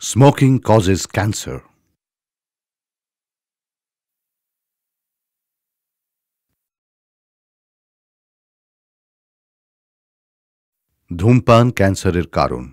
Smoking causes cancer. ধূমপান ক্যান্সারের কারণ।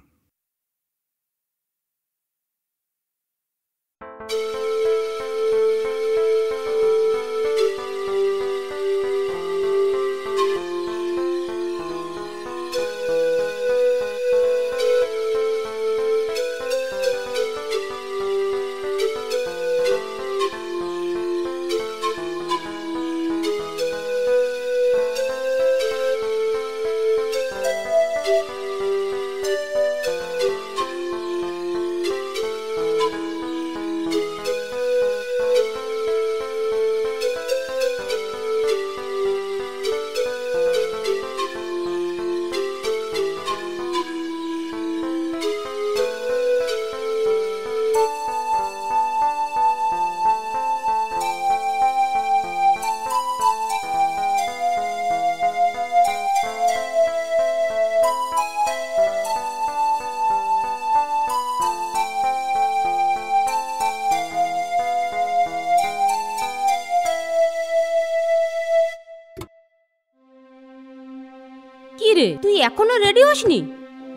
কি রে, তুই এখনো রেডি হসনি?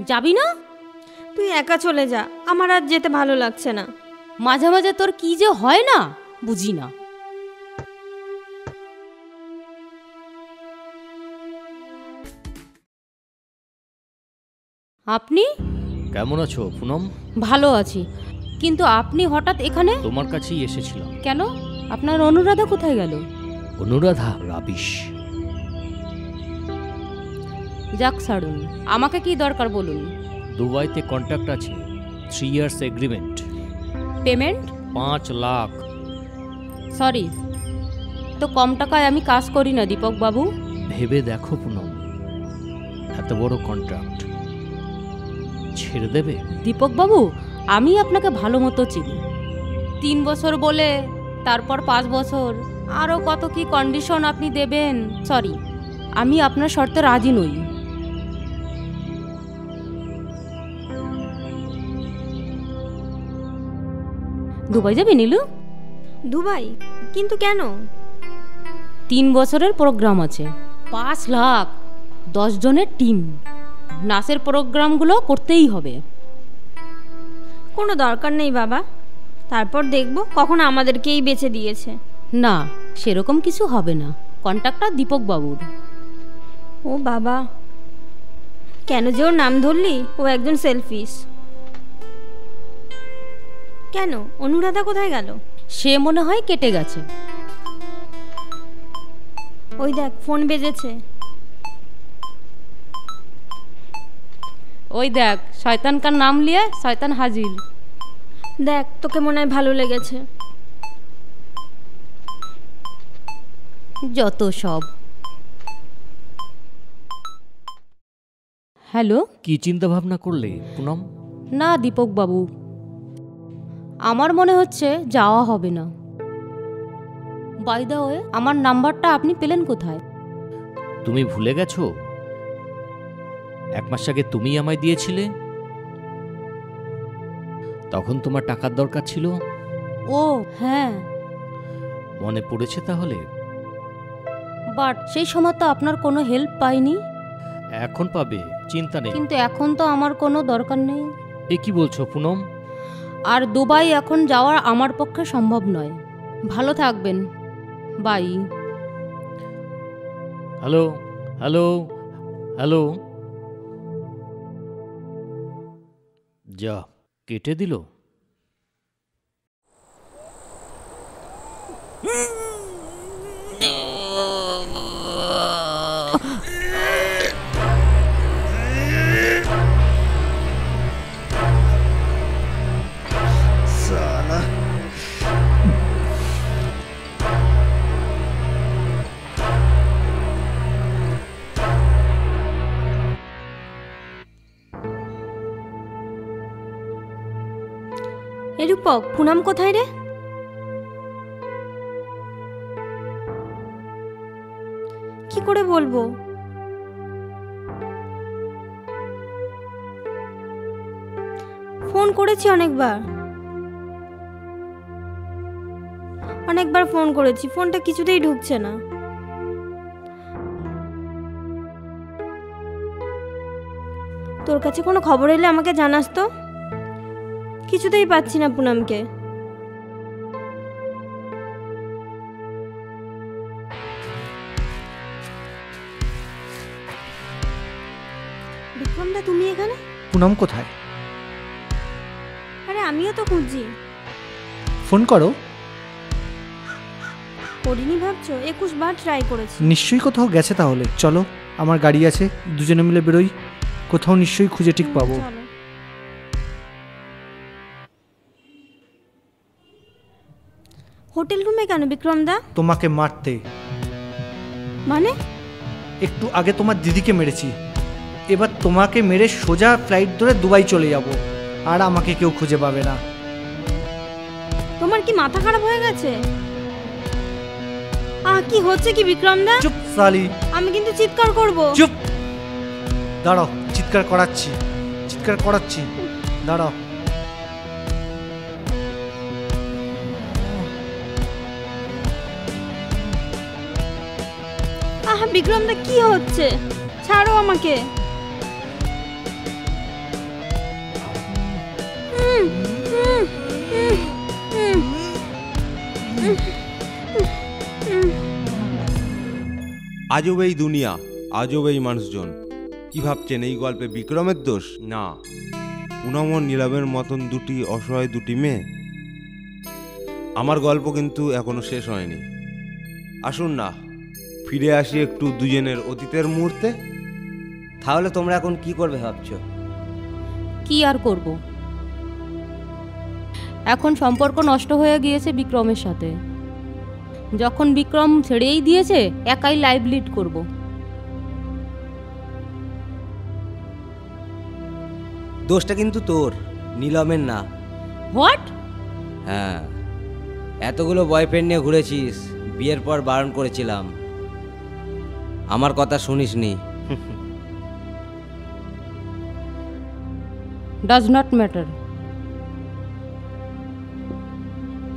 যাবি না? তুই একা চলে যা, আমার আর যেতে ভালো লাগছে না। মাঝে মাঝে তোর কি যে হয় না বুঝি না। আপনি কেমন আছো পুনম? ভালো আছি, কিন্তু আপনি হঠাৎ এখানে? তোমার কাছেই এসেছিলাম। কেন? আপনার অনুরাধা কোথায় গেল? অনুরাধা রাবিশ। যাক ছাড়ুন, আমাকে কি দরকার বলুন। দুবাইতে কন্ট্রাক্ট আছে, 3 years agreement. Payment? 5 lakh. Sorry, তো কম টাকায় আমি কাজ করি না দীপক বাবু। ভেবে দেখো পুনম, এত বড় কন্ট্রাক্ট ছেড়ে দেবে? দীপক বাবু, আমি আপনাকে ভালো মতো চিনি। 3 বছর বলে তারপর 5 বছর, আরও কত কি কন্ডিশন আপনি দেবেন। সরি, আমি আপনার শর্তে রাজি নই। দুবাই যাবি নীলু? দুবাই? কিন্তু কেন? 3 বছরের প্রোগ্রাম আছে, 5 লাখ, 10 জনের টিম, নাচের প্রোগ্রামগুলো করতেই হবে। কোনো দরকার নেই বাবা, তারপর দেখব কখন আমাদেরকেই বেছে দিয়েছে। না, সেরকম কিছু হবে না, কন্ট্রাক্টটা দীপক বাবুর। ও বাবা, কেন যে ওর নাম ধরলি? ও একজন সেলফিশ। কেন, অনুরাধা কোথায় গেল? সে মনে হয় কেটে গেছে। ওই দেখ, ফোন বেজেছে। ওই দেখ, শয়তানকার নাম লিয়ে শয়তান হাজির। দেখ, তোকে মনে হয় ভালো লেগেছে। যত সব। হ্যালো। কি চিন্তা ভাবনা করলে পুনম? না দীপক বাবু, আমার মনে হচ্ছে যাওয়া হবে না। বাই দ্য ওয়ে, আমার নাম্বারটা আপনি পেলেন কোথায়? তুমি ভুলে গেছো? 1 মাস আগে তুমি আমায় দিয়েছিলে, তখন তোমার টাকার দরকার ছিল। ও হ্যাঁ, মনে পড়েছে তাহলে? বাট সেই সময় তো আপনার কোনো হেল্প পাইনি। এখন পাবে, চিন্তা নেই। কিন্তু এখন তো আমার কোনো দরকার নেই। এ কি বলছো পুনম? আর দুবাই এখন যাওয়া আমার পক্ষে সম্ভব নয়। ভালো থাকবেন, বাই। Hello hello hello. যা, কেটে দিল। এ রূপক, পুনম কোথায় রে? কি করে বলবো? ফোন করেছি অনেকবার ফোন করেছি, ফোনটা কিছুতেই ঢুকছে না। তোর কাছে কোনো খবর এলে আমাকে জানাস তো। কিছুতেই পাচ্ছি না পুনমকে। বিক্রমদা, তুমি এখানে? পুনম কোথায়? আরে আমিও তো খুঁজছি। ফোন করো। করিনি ভাবছো? 21 বার ট্রাই করেছি। নিশ্চয়ই কোথাও গেছে। তাহলে চলো, আমার গাড়ি আছে, দুজনে মিলে বেরোই। কোথাও নিশ্চয়ই খুঁজে ঠিক পাবো। চলো। হোটেল রুমে কেন বিক্রমদা? তোমাকে মারতে। মানে? একটু আগে তোমার দিদিকে মেরেছি, এবার তোমাকে মেরে সোজা ফ্লাইট ধরে দুবাই চলে যাব, আর আমাকে কেউ খুঁজে পাবে না। তোমার কি মাথা খারাপ হয়ে গেছে? কি হচ্ছে কি বিক্রমদা? চুপ সালি। আমি কিন্তু চিৎকার করব। চুপ, দাঁড়াও, চিৎকার করাচ্ছি, দাঁড়াও। বিক্রমদা, কি হচ্ছে? ছাড়ো আমাকে। আজব এই দুনিয়া, আজব এই মানুষজন। কি ভাবছেন এই গল্পে বিক্রমের দোষ? না, পুনম ও নীলাবের মতন দুটি অসহায় দুটি মেয়ে। আমার গল্প কিন্তু এখনো শেষ হয়নি। আসুন না, ফিরে আসি একটু দুজনের অতীতের মুহূর্তে। তাহলে তোমরা এখন কি করবে ভাবছো? কি আর করব, এখন সম্পর্ক নষ্ট হয়ে গিয়েছে বিক্রমের সাথে। যখন বিক্রম ছেড়েই দিয়েছে, একাই লাইফ লিড করব। দোষটা কিন্তু তোর, নীলমের না। হোয়াট? হ্যাঁ, এতগুলো বয়ফ্রেন্ড নিয়ে ঘুরেছিস, বিয়ের পর বারণ করেছিলাম, আমার কথা শুনিসনি। Does not matter.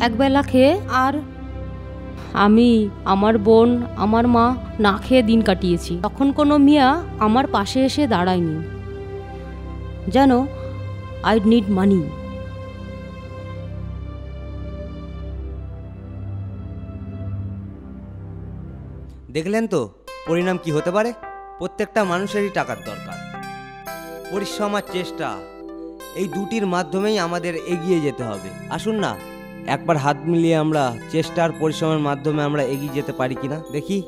একবেলা খেয়ে আর আমি, আমার বোন, আমার মা না খেয়ে দিন কাটিয়েছি। তখন কোনো মিয়া আমার পাশে এসে দাঁড়ায়নি। যেন আই নিড মানি। দেখলেন তো পরিণাম কি হতে পারে? প্রত্যেকটা মানুষেরই টাকার দরকার, পরিশ্রম আর চেষ্টা, এই দুটির মাধ্যমেই আমাদের এগিয়ে যেতে হবে। আসুন না, একবার হাত মিলিয়ে আমরা চেষ্টা আর পরিশ্রমের মাধ্যমে আমরা এগিয়ে যেতে পারি কিনা দেখি।